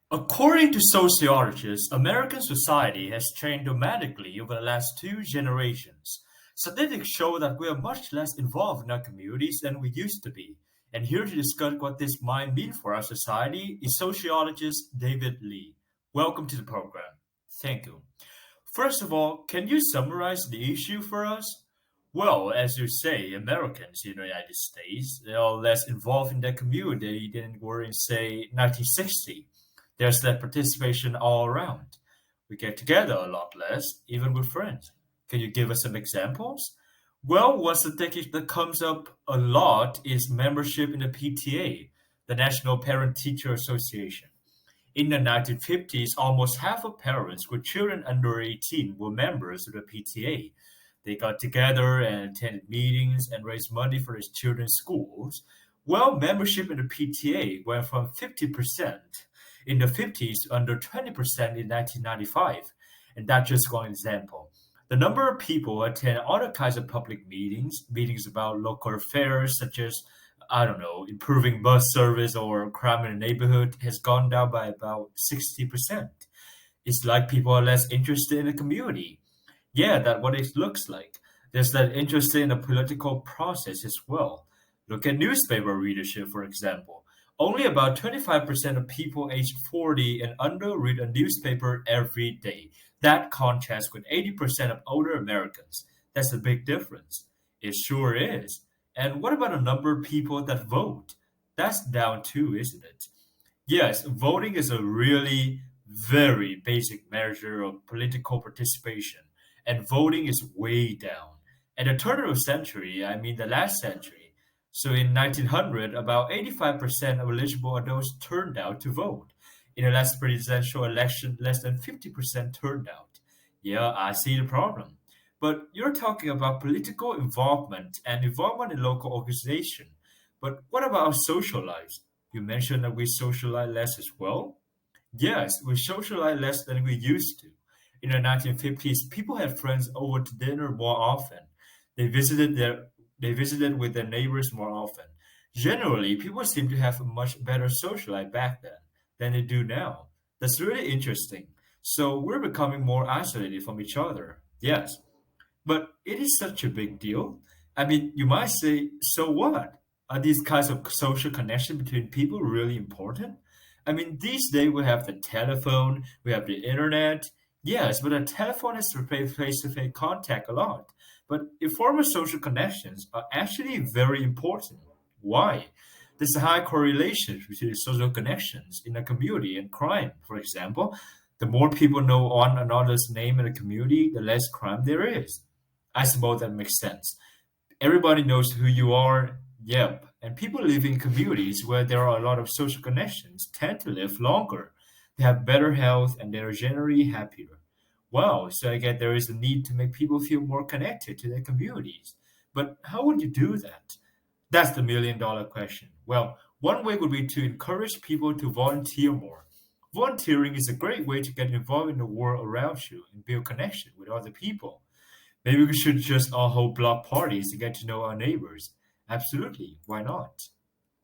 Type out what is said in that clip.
According to sociologists, American society has changed dramatically over the last two generations. Statistics show that we are much less involved in our communities than we used to be. And here to discuss what this might mean for our society is sociologist David Lee. Welcome to the program. Thank you. First of all, can you summarize the issue for us? Well, as you say, Americans in the United States, they are less involved in their community than were in, say, 1960. There's that participation all around. We get together a lot less, even with friends. Can you give us some examples? Well, one statistic that comes up a lot is membership in the PTA, the National Parent Teacher Association. In the 1950s, almost half of parents with children under 18 were members of the PTA. They got together and attended meetings and raised money for their children's schools. Well, membership in the PTA went from 50% in the 50s to under 20% in 1995. And that's just one example. The number of people who attend other kinds of public meetings, meetings about local affairs such as, I don't know, improving bus service or crime in the neighborhood, has gone down by about 60%. It's like people are less interested in the community. Yeah, that's what it looks like. There's that interest in the political process as well. Look at newspaper readership, for example. Only about 25% of people aged 40 and under read a newspaper every day. That contrasts with 80% of older Americans. That's a big difference. It sure is. And what about the number of people that vote? That's down too, isn't it? Yes, voting is a really very basic measure of political participation, and voting is way down. At the turn of the century, I mean the last century, so in 1900, about 85% of eligible adults turned out to vote. In the last presidential election, less than 50% turned out. Yeah, I see the problem. But you're talking about political involvement and involvement in local organization. But what about our social lives? You mentioned that we socialize less as well. Yes, we socialize less than we used to. In the 1950s, people had friends over to dinner more often. They visited their they visited with their neighbors more often. Generally, people seem to have a much better social life back then than they do now. That's really interesting. So we're becoming more isolated from each other. Yes, but it is such a big deal. I mean, you might say, so what? Are these kinds of social connection between people really important? I mean, these days we have the telephone, we have the internet. Yes, but the telephone has replaced face-to-face contact a lot. But informal social connections are actually very important. Why? There's a high correlation between social connections in a community and crime. For example, the more people know one another's name in a community, the less crime there is. I suppose that makes sense. Everybody knows who you are. Yep. And people live in communities where there are a lot of social connections tend to live longer. They have better health and they're generally happier. Wow. So I get there is a need to make people feel more connected to their communities. But how would you do that? That's the million-dollar question. Well, one way would be to encourage people to volunteer more. Volunteering is a great way to get involved in the world around you and build connection with other people. Maybe we should just all hold block parties to get to know our neighbors. Absolutely, why not?